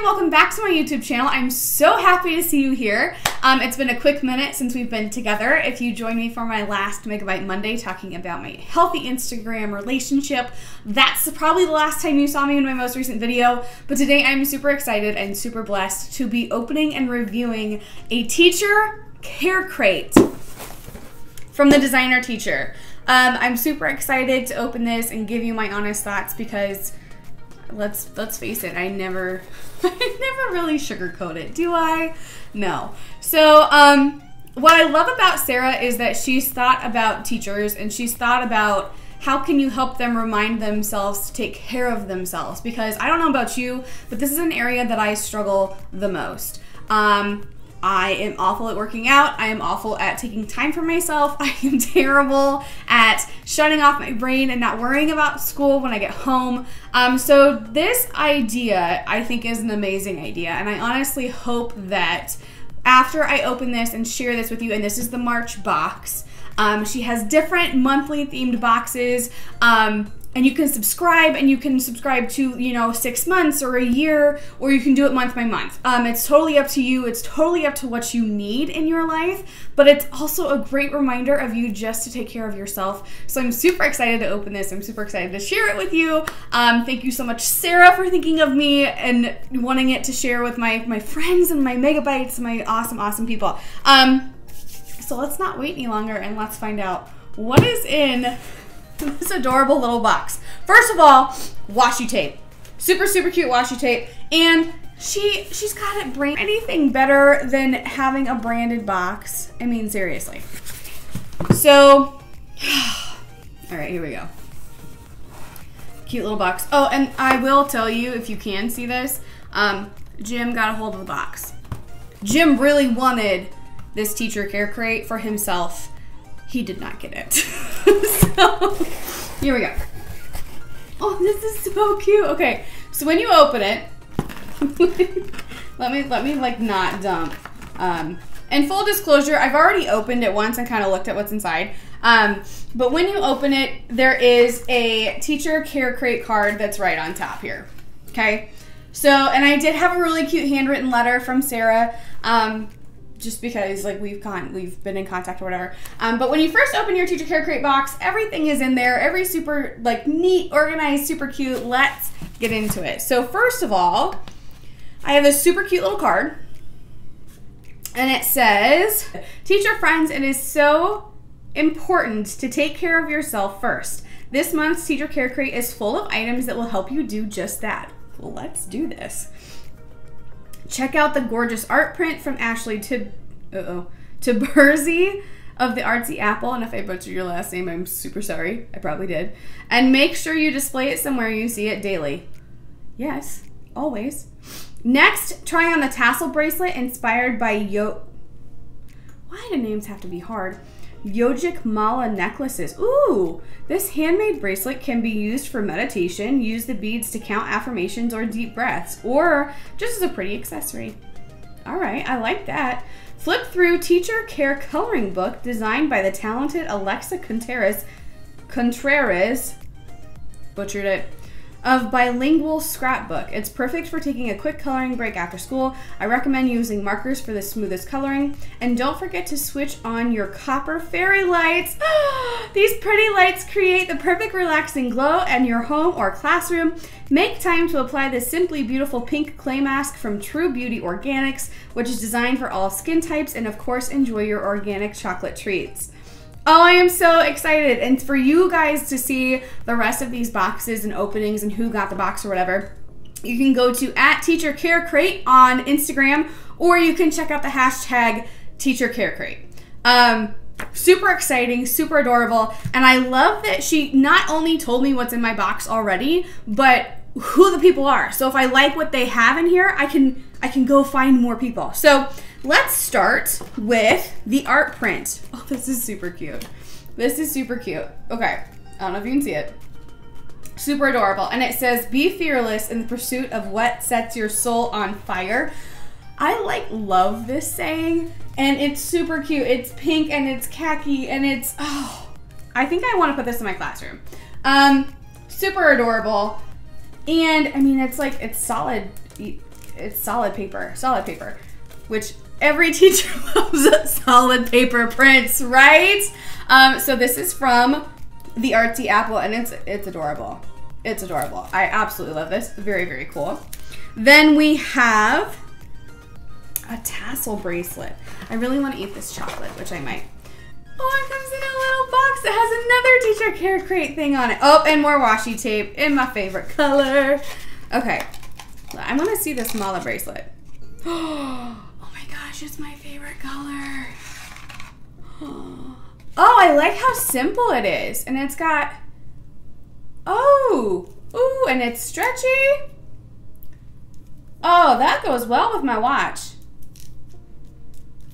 welcome back to my YouTube channel. I'm so happy to see you here. It's been a quick minute since we've been together. If you joined me for my last Megabyte Monday talking about my healthy Instagram relationship, that's probably the last time you saw me in my most recent video. But today I'm super excited and super blessed to be opening and reviewing a teacher care crate from the Designer Teacher. I'm super excited to open this and give you my honest thoughts because let's face it, I never really sugarcoat it, do I? No. So what I love about Sarah is that she's thought about teachers and she's thought about how can you help them remind themselves to take care of themselves, because I don't know about you, but this is an area that I struggle the most. I am awful at working out. I am awful at taking time for myself. I am terrible at shutting off my brain and not worrying about school when I get home. So this idea, I think, is an amazing idea. And I honestly hope that after I open this and share this with you, and this is the March box, she has different monthly themed boxes. And you can subscribe, and you can subscribe to, you know, 6 months or a year, or you can do it month by month. It's totally up to you. It's totally up to what you need in your life, but it's also a great reminder of you just to take care of yourself. So I'm super excited to open this. I'm super excited to share it with you. Thank you so much, Sarah, for thinking of me and wanting it to share with my friends and my megabytes, my awesome people. So let's not wait any longer and let's find out what is in this adorable little box. First of all, washi tape. Super cute washi tape. And she's got it branded. Anything better than having a branded box? I mean, seriously. So, all right, here we go. Cute little box. Oh, and I will tell you, if you can see this, Jim got a hold of the box. Jim really wanted this teacher care crate for himself. He did not get it. So, here we go. Oh, this is so cute. Okay, so when you open it, let me like not dump. And full disclosure, I've already opened it once and kind of looked at what's inside. But when you open it, there is a teacher care crate card that's right on top here. Okay, so, and I did have a really cute handwritten letter from Sarah. Just because like we've been in contact or whatever. But when you first open your teacher care crate box, everything is in there. Every super like neat, organized, super cute. Let's get into it. So first of all, I have this super cute little card. And it says, teacher friends, it is so important to take care of yourself first. This month's teacher care crate is full of items that will help you do just that. Well, let's do this. Check out the gorgeous art print from Ashley Tiburzi of the Artsy Apple. And if I butchered your last name, I'm super sorry. I probably did. And make sure you display it somewhere you see it daily. Yes, always. Next, try on the tassel bracelet inspired by Why do names have to be hard? Yogic Mala necklaces. Ooh, this handmade bracelet can be used for meditation. Use the beads to count affirmations or deep breaths, or just as a pretty accessory. All right, I like that. Flip through Teacher Care Coloring Book designed by the talented Alexa Contreras, butchered it, of Bilingual Scrapbook. It's perfect for taking a quick coloring break after school. I recommend using markers for the smoothest coloring. And don't forget to switch on your copper fairy lights. These pretty lights create the perfect relaxing glow in your home or classroom. Make time to apply this simply beautiful pink clay mask from True Beauty Organics, which is designed for all skin types, and of course enjoy your organic chocolate treats. Oh, I am so excited. And for you guys to see the rest of these boxes and openings and who got the box or whatever, you can go to @TeacherCareCrate on Instagram, or you can check out the hashtag #TeacherCareCrate. Super exciting, super adorable. And I love that she not only told me what's in my box already, but who the people are. So if I like what they have in here, I can go find more people. So let's start with the art print. Oh, this is super cute. This is super cute. Okay, I don't know if you can see it. Super adorable. And it says, be fearless in the pursuit of what sets your soul on fire. I love this saying, and it's super cute. It's pink and it's khaki and it's, oh, I think I want to put this in my classroom. Super adorable. And I mean, it's solid. it's solid paper, which every teacher loves solid paper prints, right? So this is from the Artsy Apple, and it's adorable. It's adorable. I absolutely love this. Very, very cool. Then we have a tassel bracelet. I really want to eat this chocolate, which I might. Oh, it comes in a little box that has another Teacher Care Crate thing on it. Oh, and more washi tape in my favorite color. Okay, I want to see this mala bracelet. Oh my gosh, it's my favorite color. Oh, I like how simple it is. And it's got, ooh, and it's stretchy. Oh, that goes well with my watch.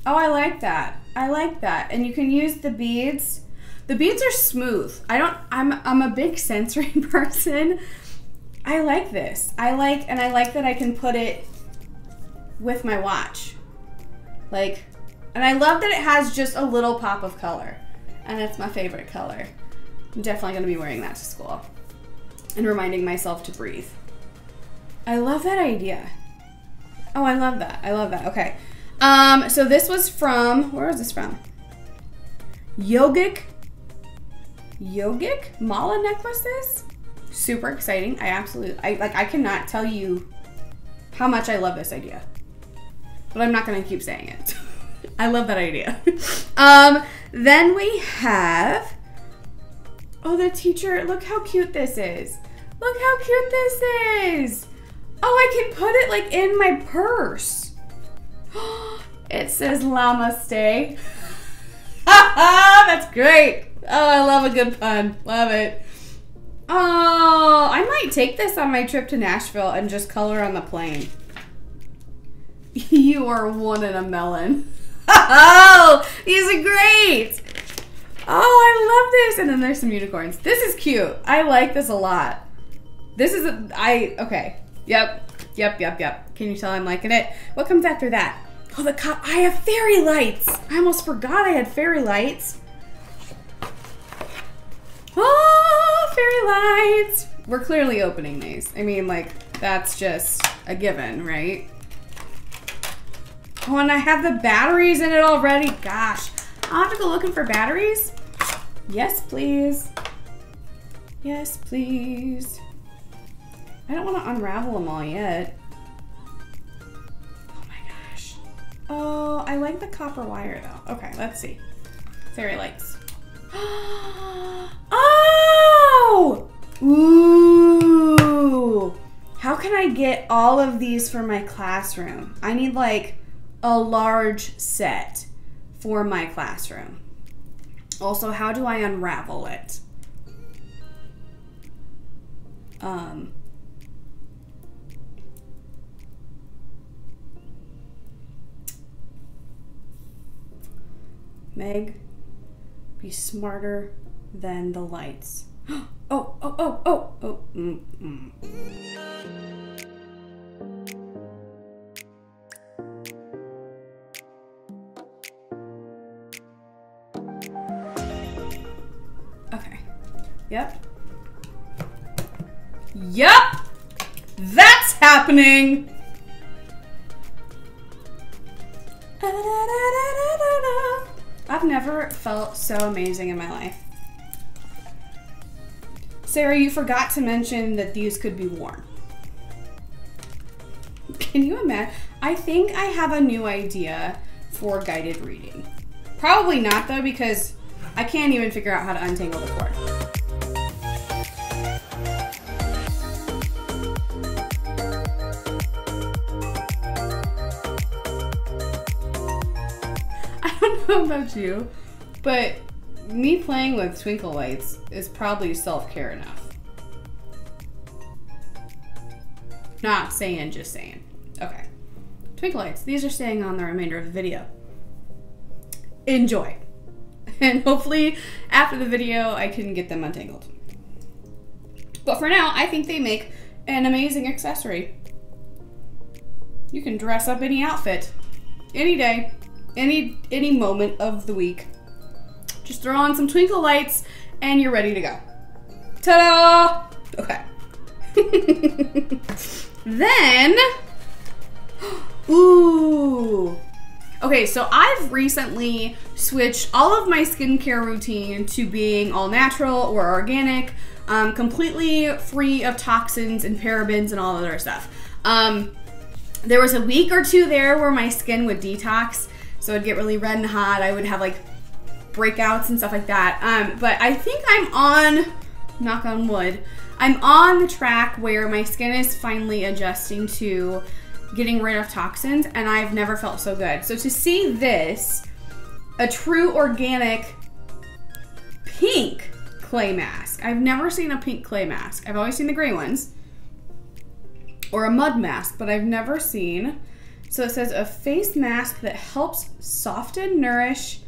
Oh, I like that. I like that. And you can use the beads. The beads are smooth. I'm a big sensory person. I like this. I like that I can put it with my watch. Like, and I love that it has just a little pop of color. And it's my favorite color. I'm definitely gonna be wearing that to school. And reminding myself to breathe. I love that idea. Oh, I love that. I love that. Okay. So this was from, where is this from? Yogic mala necklaces. Super exciting. I cannot tell you how much I love this idea. But I'm not gonna keep saying it. I love that idea. Then we have, oh, the teacher, look how cute this is. Look how cute this is. Oh, I can put it like in my purse. It says Namaste. That's great. Oh, I love a good pun. Love it. Oh, I might take this on my trip to Nashville and just color on the plane. You are one in a melon. Oh, these are great. Oh, I love this. And then there's some unicorns. This is cute. I like this a lot. This is, okay. Yep. Can you tell I'm liking it? What comes after that? Oh, I have fairy lights. I almost forgot I had fairy lights. Oh, fairy lights. We're clearly opening these. I mean, like, that's just a given, right? Oh, and I have the batteries in it already. Gosh, I'll have to go looking for batteries. Yes, please. Yes, please. I don't want to unravel them all yet. Oh my gosh. Oh, I like the copper wire though. Okay, let's see. Fairy lights. Oh! Ooh! How can I get all of these for my classroom? I need like a large set for my classroom. Also, how do I unravel it? Meg, be smarter than the lights. Oh. Okay. Yep. That's happening. I've never felt so amazing in my life. Sarah, you forgot to mention that these could be worn. Can you imagine? I think I have a new idea for guided reading. Probably not though, because I can't even figure out how to untangle the cord. I don't know about you, but me playing with twinkle lights is probably self-care enough. Not saying, just saying. Okay. Twinkle lights. These are staying on the remainder of the video. Enjoy. And hopefully after the video I can get them untangled. But for now, I think they make an amazing accessory. You can dress up any outfit, any day, any moment of the week. Just throw on some twinkle lights and you're ready to go. Ta-da! Okay. Then Ooh. Okay, so I've recently switched all of my skincare routine to being all natural or organic, completely free of toxins and parabens and all other stuff. There was a week or two there where my skin would detox, so it'd get really red and hot. I would have like breakouts and stuff like that. But I think I'm on, knock on wood, I'm on the track where my skin is finally adjusting to getting rid of toxins, and I've never felt so good. So to see this, a true organic pink clay mask. I've never seen a pink clay mask. I've always seen the gray ones. Or a mud mask, but I've never seen. So it says a face mask that helps soften, nourish,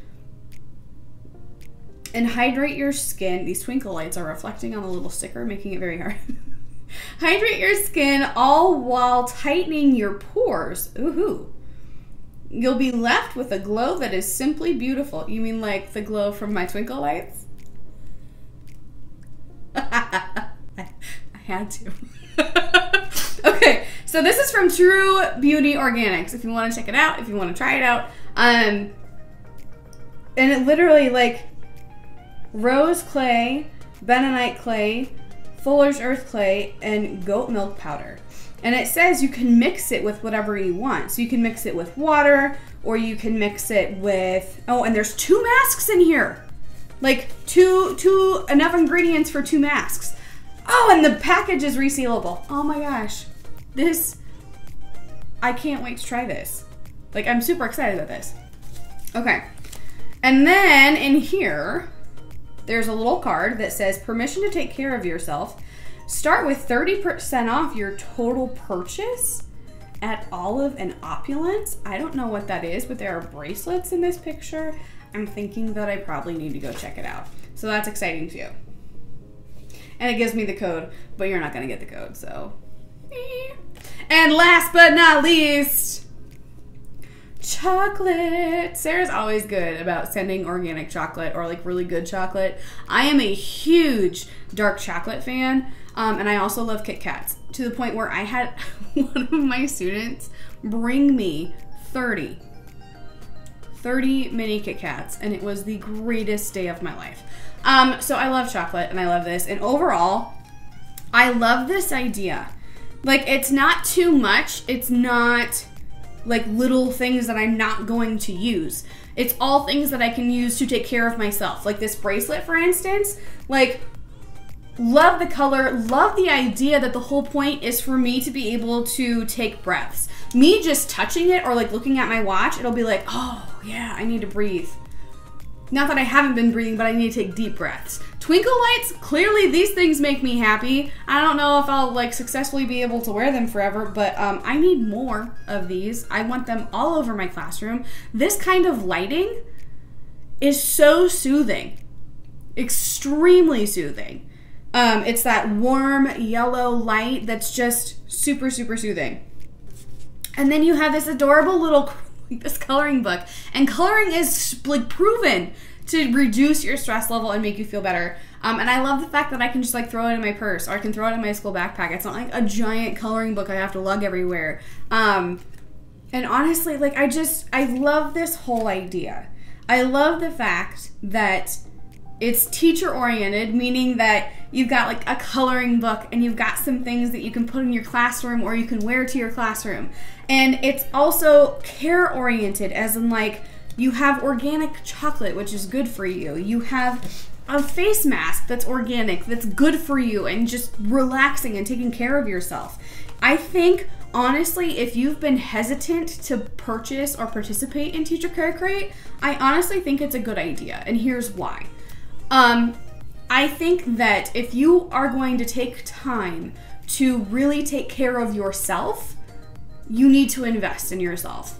and hydrate your skin. These twinkle lights are reflecting on the little sticker, making it very hard. Hydrate your skin all while tightening your pores. Ooh. You'll be left with a glow that is simply beautiful. You mean like the glow from my twinkle lights? I had to. Okay, so this is from True Beauty Organics. If you want to check it out, if you want to try it out. And it literally like rose clay, bentonite clay, Fuller's Earth clay, and goat milk powder. And it says you can mix it with whatever you want. So you can mix it with water, or you can mix it with, oh, and there's 2 masks in here. Like two enough ingredients for 2 masks. Oh, and the package is resealable. Oh my gosh. This, I can't wait to try this. Like, I'm super excited about this. Okay. And then in here, there's a little card that says permission to take care of yourself. Start with 30% off your total purchase at Olive and Opulence. I don't know what that is, but there are bracelets in this picture. I'm thinking that I probably need to go check it out. So that's exciting too. And it gives me the code, but you're not gonna get the code, so. And last but not least, chocolate. Sarah's always good about sending organic chocolate or like really good chocolate. I am a huge dark chocolate fan, and I also love Kit Kats, to the point where I had one of my students bring me 30 mini Kit Kats, and it was the greatest day of my life. So I love chocolate, and I love this, and overall, I love this idea. Like, it's not too much. It's not like little things that I'm not going to use. It's all things that I can use to take care of myself. Like this bracelet, for instance, like, love the color, love the idea that the whole point is for me to be able to take breaths. Me just touching it or like looking at my watch, it'll be like, oh yeah, I need to breathe. Not that I haven't been breathing, but I need to take deep breaths. Twinkle lights, clearly these things make me happy. I don't know if I'll like successfully be able to wear them forever, but I need more of these. I want them all over my classroom. This kind of lighting is so soothing, extremely soothing. It's that warm yellow light that's just super, super soothing. And then you have this adorable little this coloring book, and coloring is like proven to reduce your stress level and make you feel better. And I love the fact that I can just like throw it in my purse, or I can throw it in my school backpack. It's not like a giant coloring book I have to lug everywhere. And honestly, like I love this whole idea. I love the fact that it's teacher oriented, meaning that you've got like a coloring book and you've got some things that you can put in your classroom or you can wear to your classroom. And it's also care oriented, as in like you have organic chocolate, which is good for you. You have a face mask that's organic, that's good for you and just relaxing and taking care of yourself. I think honestly, if you've been hesitant to purchase or participate in Teacher Care Crate, I honestly think it's a good idea, and here's why. I think that if you are going to take time to really take care of yourself, you need to invest in yourself.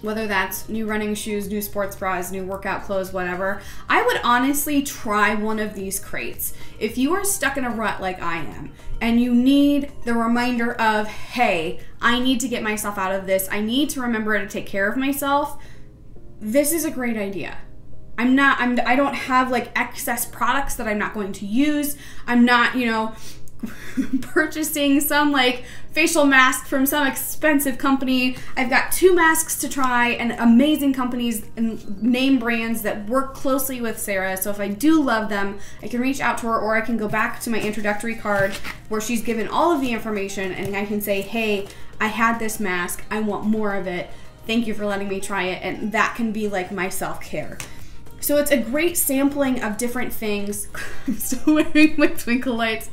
Whether that's new running shoes, new sports bras, new workout clothes, whatever. I would honestly try one of these crates. If you are stuck in a rut like I am, and you need the reminder of, hey, I need to get myself out of this, I need to remember to take care of myself, this is a great idea. I don't have like excess products that I'm not going to use. I'm not, you know, purchasing some like facial mask from some expensive company. I've got 2 masks to try and amazing companies and name brands that work closely with Sarah. So if I do love them, I can reach out to her, or I can go back to my introductory card where she's given all of the information and I can say, hey, I had this mask, I want more of it. Thank you for letting me try it. And that can be like my self-care. So it's a great sampling of different things. I'm still wearing my twinkle lights.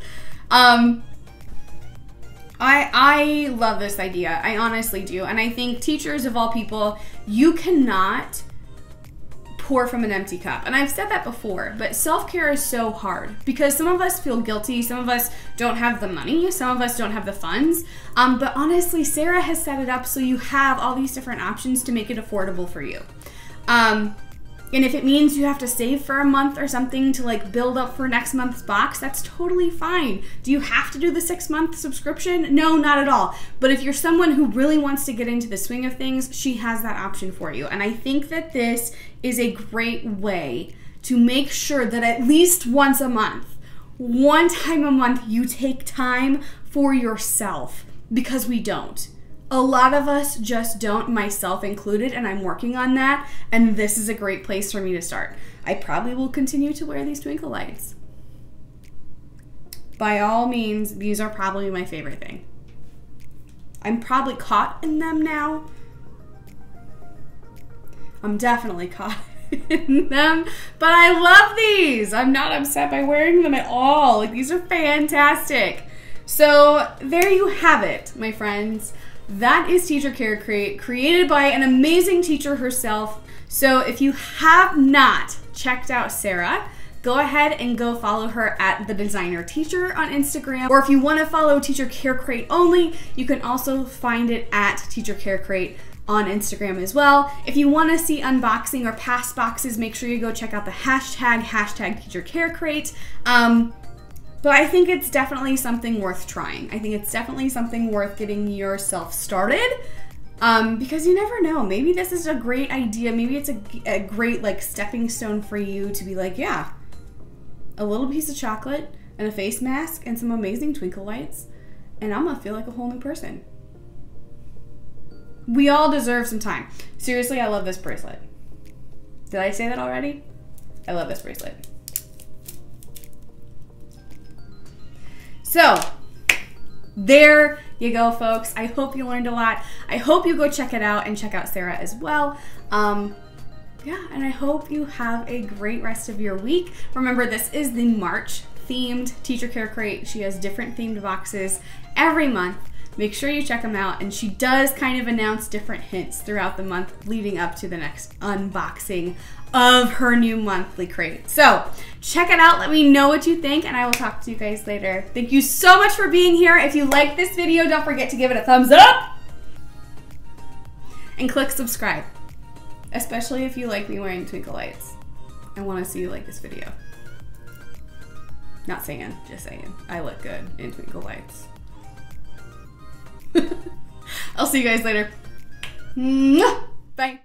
I love this idea. I honestly do. And I think teachers of all people, you cannot pour from an empty cup. And I've said that before, but self-care is so hard because some of us feel guilty. Some of us don't have the money. Some of us don't have the funds. But honestly, Sarah has set it up so you have all these different options to make it affordable for you. And if it means you have to save for a month or something to like build up for next month's box, that's totally fine. Do you have to do the 6-month subscription? No, not at all. But if you're someone who really wants to get into the swing of things, she has that option for you. And I think that this is a great way to make sure that at least once a month, one time a month, you take time for yourself, because we don't. A lot of us just don't, myself included, and I'm working on that, and this is a great place for me to start. I probably will continue to wear these twinkle lights. By all means, these are probably my favorite thing. I'm probably caught in them now. I'm definitely caught in them, but I love these. I'm not upset by wearing them at all. Like, these are fantastic. So there you have it, my friends. That is Teacher Care Crate, created by an amazing teacher herself. So if you have not checked out Sarah, go ahead and go follow her at The Designer Teacher on Instagram. Or if you want to follow Teacher Care Crate only, you can also find it at Teacher Care Crate on Instagram as well. If you want to see unboxing or past boxes, make sure you go check out the hashtag Teacher Care Crate. But I think it's definitely something worth trying. I think it's definitely something worth getting yourself started, because you never know. Maybe this is a great idea. Maybe it's a great like stepping stone for you to be like, yeah, a little piece of chocolate and a face mask and some amazing twinkle lights, and I'm gonna feel like a whole new person. We all deserve some time. Seriously, I love this bracelet. Did I say that already? I love this bracelet. So, there you go, folks. I hope you learned a lot. I hope you go check it out and check out Sarah as well. Yeah, and I hope you have a great rest of your week. Remember, this is the March themed Teacher Care Crate. She has different themed boxes every month. Make sure you check them out, and she does kind of announce different hints throughout the month leading up to the next unboxing of her new monthly crate. So check it out, let me know what you think, and I will talk to you guys later. Thank you so much for being here. If you like this video, don't forget to give it a thumbs up and click subscribe, especially if you like me wearing twinkle lights. I want to see you like this video. Not saying, just saying. I look good in twinkle lights. I'll see you guys later. Bye.